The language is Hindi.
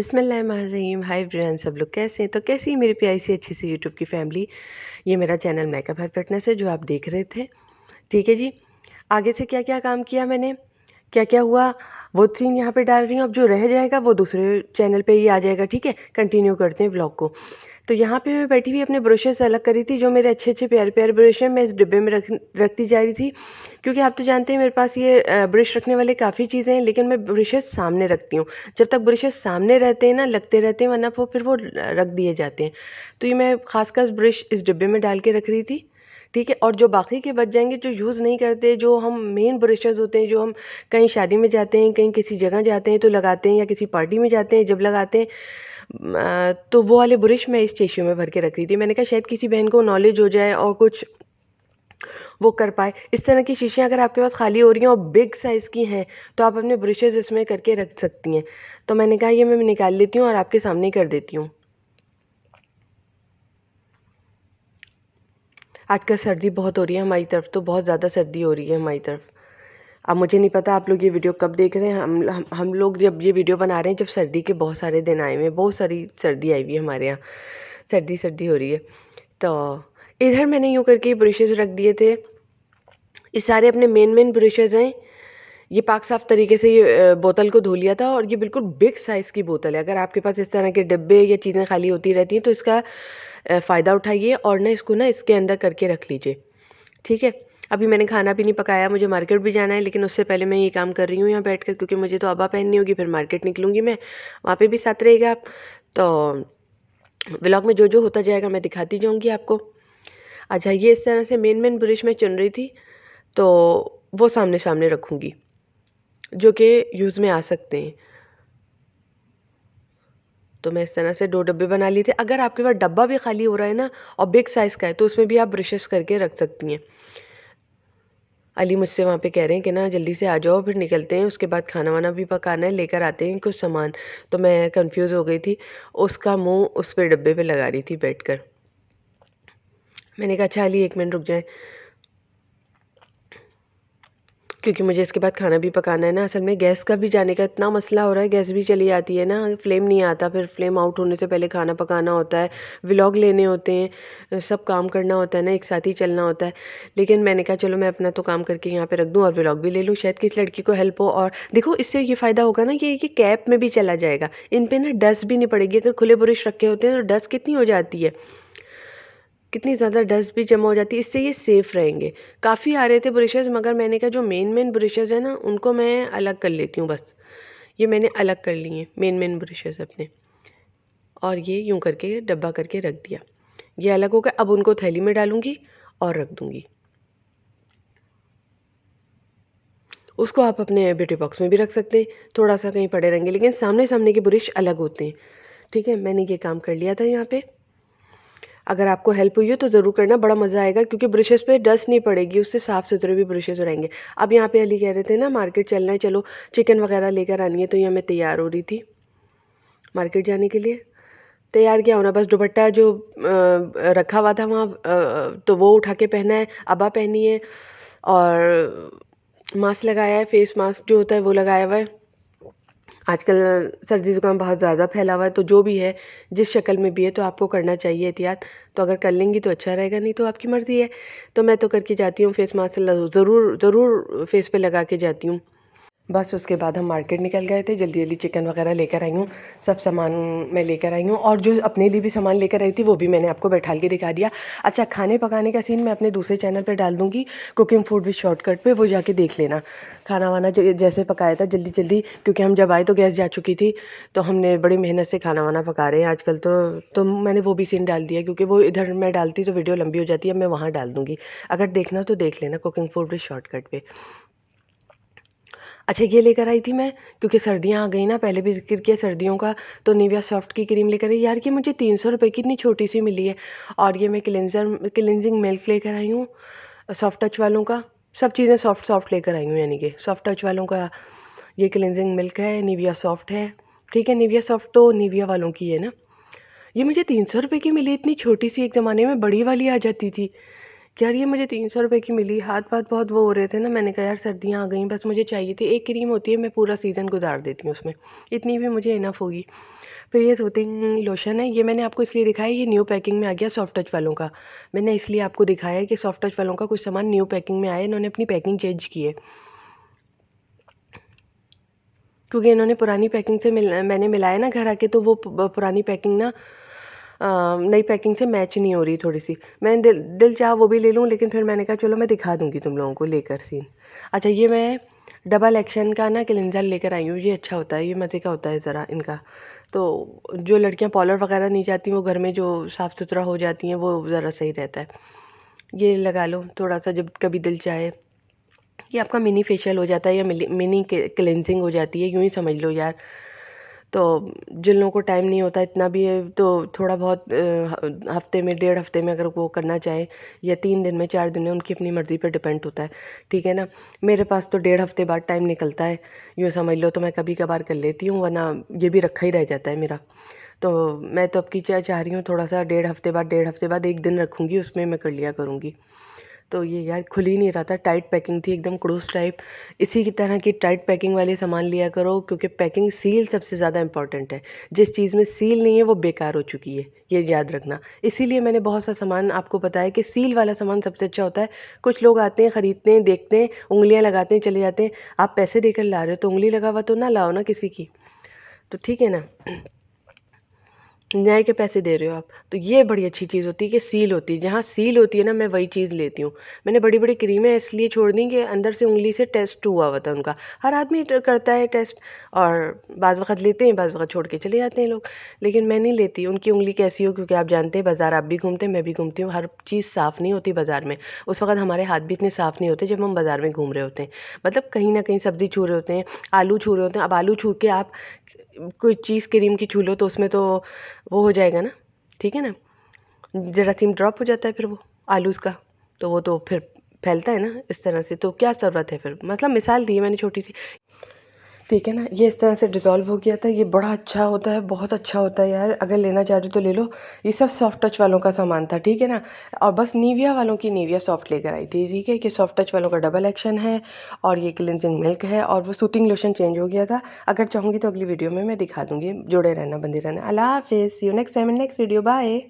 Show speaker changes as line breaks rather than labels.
बिस्मिल्लाहिर्रहमानिर्रहीम। हाय एवरीवन, सब लोग कैसे हैं? तो कैसी है मेरी प्यारी सी अच्छी सी यूट्यूब की फैमिली। ये मेरा चैनल मेकअप हर फिटनेस है जो आप देख रहे थे। ठीक है जी। आगे से क्या क्या काम किया मैंने, क्या क्या हुआ, वो सीन यहाँ पे डाल रही हूँ। अब जो रह जाएगा वो दूसरे चैनल पे ही आ जाएगा। ठीक है, कंटिन्यू करते हैं ब्लॉग को। तो यहाँ पे मैं बैठी हुई अपने ब्रशेस अलग करी थी। जो मेरे अच्छे अच्छे प्यारे प्यारे ब्रश हैं मैं इस डिब्बे में रखती जा रही थी, क्योंकि आप तो जानते हैं मेरे पास ये ब्रश रखने वाले काफ़ी चीज़ें हैं, लेकिन मैं ब्रशेस सामने रखती हूँ। जब तक ब्रशेस सामने रहते हैं ना, लगते रहते हैं, वरना फिर वो रख दिए जाते हैं। तो ये मैं खास ब्रश इस डिब्बे में डाल के रख रही थी। ठीक है, और जो बाकी के बच जाएंगे, जो यूज़ नहीं करते, जो हम मेन ब्रशेस होते हैं, जो हम कहीं शादी में जाते हैं, कहीं किसी जगह जाते हैं तो लगाते हैं, या किसी पार्टी में जाते हैं जब लगाते हैं, तो वो वाले ब्रश मैं इस टिश्यू में भर के रख रही थी। मैंने कहा शायद किसी बहन को नॉलेज हो जाए और कुछ वो कर पाए। इस तरह की शीशियाँ अगर आपके पास खाली हो रही हैं और बिग साइज़ की हैं, तो आप अपने ब्रशेज़ इसमें करके रख सकती हैं। तो मैंने कहा ये मैं निकाल लेती हूँ और आपके सामने ही कर देती हूँ। आजकल सर्दी बहुत हो रही है हमारी तरफ, तो बहुत ज़्यादा सर्दी हो रही है हमारी तरफ। अब मुझे नहीं पता आप लोग ये वीडियो कब देख रहे हैं। हम लोग जब ये वीडियो बना रहे हैं जब सर्दी के बहुत सारे दिन आए हुए हैं, बहुत सारी सर्दी आई हुई है हमारे यहाँ। सर्दी सर्दी हो रही है। तो इधर मैंने यूँ करके ब्रशेज़ रख दिए थे। ये सारे अपने मेन ब्रशेज़ हैं। ये पाक साफ़ तरीके से ये बोतल को धो लिया था, और ये बिल्कुल बिग साइज़ की बोतल है। अगर आपके पास इस तरह के डिब्बे या चीज़ें खाली होती रहती हैं तो इसका फ़ायदा उठाइए और ना इसको ना इसके अंदर करके रख लीजिए। ठीक है। अभी मैंने खाना भी नहीं पकाया, मुझे मार्केट भी जाना है, लेकिन उससे पहले मैं ये काम कर रही हूँ यहाँ बैठकर, क्योंकि मुझे तो अबा पहननी होगी, फिर मार्केट निकलूँगी मैं, वहाँ पे भी साथ रहिएगा आप। तो व्लॉग में जो जो होता जाएगा मैं दिखाती जाऊँगी आपको। अच्छा, ये इस तरह से मेन ब्रश मैं चुन रही थी, तो वो सामने सामने रखूँगी जो कि यूज़ में आ सकते हैं। तो मैं इस तरह से 2 डब्बे बना लिए थे। अगर आपके पास डब्बा भी खाली हो रहा है ना और बिग साइज़ का है, तो उसमें भी आप ब्रशेस करके रख सकती हैं। अली मुझसे वहाँ पे कह रहे हैं कि ना जल्दी से आ जाओ, फिर निकलते हैं, उसके बाद खाना वाना भी पकाना है, लेकर आते हैं कुछ सामान। तो मैं कंफ्यूज हो गई थी, उसका मुंह उस पे डब्बे पे लगा रही थी बैठकर। मैंने कहा अच्छा अली 1 मिनट रुक जाए, क्योंकि मुझे इसके बाद खाना भी पकाना है ना। असल में गैस का भी जाने का इतना मसला हो रहा है, गैस भी चली जाती है ना, फ्लेम नहीं आता, फिर फ्लेम आउट होने से पहले खाना पकाना होता है, व्लॉग लेने होते हैं, सब काम करना होता है ना, एक साथ ही चलना होता है। लेकिन मैंने कहा चलो मैं अपना तो काम करके यहाँ पे रख दूँ और व्लॉग भी ले लूँ, शायद किसी लड़की को हेल्प हो। और देखो इससे ये फ़ायदा होगा ना कि ये कैप में भी चला जाएगा, इन पर ना डस्ट भी नहीं पड़ेगी। अगर खुले ब्रश रखे होते हैं तो डस्ट कितनी हो जाती है, कितनी ज़्यादा डस्ट भी जमा हो जाती है। इससे ये सेफ़ रहेंगे। काफ़ी आ रहे थे ब्रशेज़, मगर मैंने कहा जो मेन ब्रशेज़ हैं ना उनको मैं अलग कर लेती हूँ बस। ये मैंने अलग कर लिए हैं मेन ब्रशेज़ अपने, और ये यूँ करके डब्बा करके रख दिया। ये अलग हो गया। अब उनको थैली में डालूँगी और रख दूँगी। उसको आप अपने ब्यूटी बॉक्स में भी रख सकते हैं, थोड़ा-सा कहीं पड़े रहेंगे, लेकिन सामने-सामने के ब्रश अलग होते हैं। ठीक है, मैंने ये काम कर लिया था यहाँ पे। अगर आपको हेल्प हुई हो तो ज़रूर करना, बड़ा मज़ा आएगा, क्योंकि ब्रशेज़ पे डस्ट नहीं पड़ेगी, उससे साफ़ सुथरे भी ब्रशेज़ रहेंगे। अब यहाँ पे अली कह रहे थे ना मार्केट चलना है, चलो चिकन वगैरह लेकर आनी है, तो यहाँ मैं तैयार हो रही थी मार्केट जाने के लिए। तैयार क्या होना, बस दुपट्टा जो रखा हुआ था वहाँ, तो वो उठा के पहना है, अबा पहनी है, और मास्क लगाया है, फेस मास्क जो होता है वो लगाया हुआ है। आजकल सर्दी ज़ुकाम बहुत ज़्यादा फैला हुआ है, तो जो भी है, जिस शक्ल में भी है, तो आपको करना चाहिए एहतियात। तो अगर कर लेंगी तो अच्छा रहेगा, नहीं तो आपकी मर्ज़ी है। तो मैं तो करके जाती हूँ, फेस मास्क ज़रूर ज़रूर फेस पे लगा के जाती हूँ। बस उसके बाद हम मार्केट निकल गए थे, जल्दी-जल्दी चिकन वगैरह लेकर आई हूँ, सब सामान मैं लेकर आई हूँ, और जो अपने लिए भी सामान लेकर आई थी वो भी मैंने आपको बैठाल के दिखा दिया। अच्छा, खाने पकाने का सीन मैं अपने दूसरे चैनल पे डाल दूँगी, कुकिंग फूड विद शॉर्टकट पे, वो जाके देख लेना। खाना वाना जैसे पकाया था जल्दी-जल्दी, क्योंकि हम जब आए तो गैस जा चुकी थी, तो हमने बड़ी मेहनत से खाना वाना पका रहे हैं आजकल। तो मैंने वो भी सीन डाल दिया, क्योंकि वो इधर मैं डालती तो वीडियो लंबी हो जाती है, अब मैं वहाँ डाल दूँगी। अगर देखना तो देख लेना कुकिंग फूड विद शॉर्टकट पे। अच्छा, ये लेकर आई थी मैं, क्योंकि सर्दियाँ आ गई ना, पहले भी ज़िक्र किया सर्दियों का। तो निविया सॉफ्ट की क्रीम लेकर आई यार, ये मुझे 300 रुपये की इतनी छोटी सी मिली है। और ये मैं क्लिनजिंग मिल्क लेकर आई हूँ, सॉफ्ट टच वालों का। सब चीज़ें सॉफ्ट सॉफ्ट लेकर आई हूँ, यानी कि सॉफ्ट टच वालों का ये क्लिनजिंग मिल्क है, निविया सॉफ्ट है। ठीक है, निविया सॉफ्ट तो निविया वालों की है ना। ये मुझे 300 रुपये की मिली, इतनी छोटी सी, एक ज़माने में बड़ी वाली आ जाती थी। कि यार ये मुझे 300 रुपये की मिली, हाथ-पाथ बहुत वो हो रहे थे ना, मैंने कहा यार सर्दियाँ आ गईं, बस मुझे चाहिए थी। एक क्रीम होती है, मैं पूरा सीज़न गुज़ार देती हूँ उसमें, इतनी भी मुझे इनफ होगी। फिर ये सूथिंग लोशन है, ये मैंने आपको इसलिए दिखाया, ये न्यू पैकिंग में आ गया सॉफ्ट टच वालों का। मैंने इसलिए आपको दिखाया है कि सॉफ्ट टच वालों का कुछ सामान न्यू पैकिंग में आया है, इन्होंने अपनी पैकिंग चेंज की है, क्योंकि इन्होंने पुरानी पैकिंग से मैंने मिलाया ना घर आके, तो वो पुरानी पैकिंग ना नई पैकिंग से मैच नहीं हो रही थोड़ी सी। मैंने दिल चाहा वो भी ले लूँ, लेकिन फिर मैंने कहा चलो मैं दिखा दूँगी तुम लोगों को लेकर सीन। अच्छा, ये मैं डबल एक्शन का ना क्लिनज़र लेकर आई हूँ, ये अच्छा होता है, ये मज़े का होता है ज़रा इनका। तो जो लड़कियाँ पार्लर वगैरह नहीं जाती, वो घर में जो साफ़ सुथरा हो जाती हैं, वो ज़रा सही रहता है। ये लगा लो थोड़ा सा जब कभी दिल चाहे। ये आपका मिनी फेशियल हो जाता है या मिनी क्लिनजिंग हो जाती है, यूँ ही समझ लो यार। तो जिन लोगों को टाइम नहीं होता इतना भी है, तो थोड़ा बहुत हफ्ते में, 1.5 हफ्ते में अगर वो करना चाहे, या 3 दिन में, 4 दिन में, उनकी अपनी मर्ज़ी पर डिपेंड होता है, ठीक है ना। मेरे पास तो 1.5 हफ्ते बाद टाइम निकलता है, यूँ समझ लो, तो मैं कभी कभार कर लेती हूँ, वरना ये भी रखा ही रह जाता है मेरा। तो मैं तो अब की क्या चाह रही हूँ, थोड़ा सा 1.5 हफ्ते बाद 1 दिन रखूँगी, उसमें मैं कर लिया करूँगी। तो ये यार खुल ही नहीं रहा था, टाइट पैकिंग थी एकदम खड़ूस टाइप। इसी की तरह की टाइट पैकिंग वाले सामान लिया करो, क्योंकि पैकिंग सील सबसे ज़्यादा इंपॉर्टेंट है। जिस चीज़ में सील नहीं है वो बेकार हो चुकी है, ये याद रखना। इसीलिए मैंने बहुत सा सामान आपको बताया कि सील वाला सामान सबसे अच्छा होता है। कुछ लोग आते हैं, ख़रीदते हैं, देखते हैं, उंगलियां लगाते हैं, चले जाते हैं। आप पैसे देकर ला रहे हो तो उंगली लगा हुआ तो ना लाओ ना किसी की, तो ठीक है ना। न्याय के पैसे दे रहे हो आप, तो ये बड़ी अच्छी चीज़ होती है कि सील होती है। जहाँ सील होती है ना, मैं वही चीज़ लेती हूँ। मैंने बड़ी बड़ी क्रीमें इसलिए छोड़ दी कि अंदर से उंगली से टेस्ट हुआ हुआ था उनका। हर आदमी करता है टेस्ट, और बाज़ वक़्त लेते हैं, बाज़ वक़्त छोड़ के चले जाते हैं लोग। लेकिन मैं नहीं लेती उनकी उंगली कैसी हो, क्योंकि आप जानते हैं बाज़ार आप भी घूमते हैं, मैं भी घूमती हूँ, हर चीज़ साफ़ नहीं होती बाज़ार में। उस वक़्त हमारे हाथ भी इतने साफ़ नहीं होते जब हम बाज़ार में घूम रहे होते हैं। मतलब कहीं ना कहीं सब्ज़ी छू रहे होते हैं, आलू छू रहे होते हैं। अब आलू छू के आप कोई चीज़ क्रीम की छू लो, तो उसमें तो वो हो जाएगा ना, ठीक है ना, जरासीम ड्रॉप हो जाता है फिर वो आलूज़ का, तो वो तो फिर फैलता है ना इस तरह से। तो क्या ज़रूरत है फिर, मतलब मिसाल दी है मैंने छोटी सी, ठीक है ना। ये इस तरह से डिज़ोल्व हो गया था, ये बड़ा अच्छा होता है, बहुत अच्छा होता है यार। अगर लेना चाह रहे हो तो ले लो। ये सब सॉफ्ट टच वालों का सामान था, ठीक है ना। और बस निविया वालों की निविया सॉफ्ट लेकर आई थी, ठीक है, कि सॉफ्ट टच वालों का डबल एक्शन है, और ये क्लिनजिंग मिल्क है, और वो सूथिंग लोशन चेंज हो गया था। अगर चाहूँगी तो अगली वीडियो में मैं दिखा दूँगी। जुड़े रहना, बंदे रहना। अल्लाह हाफ़िज़, see you next time in next video, bye.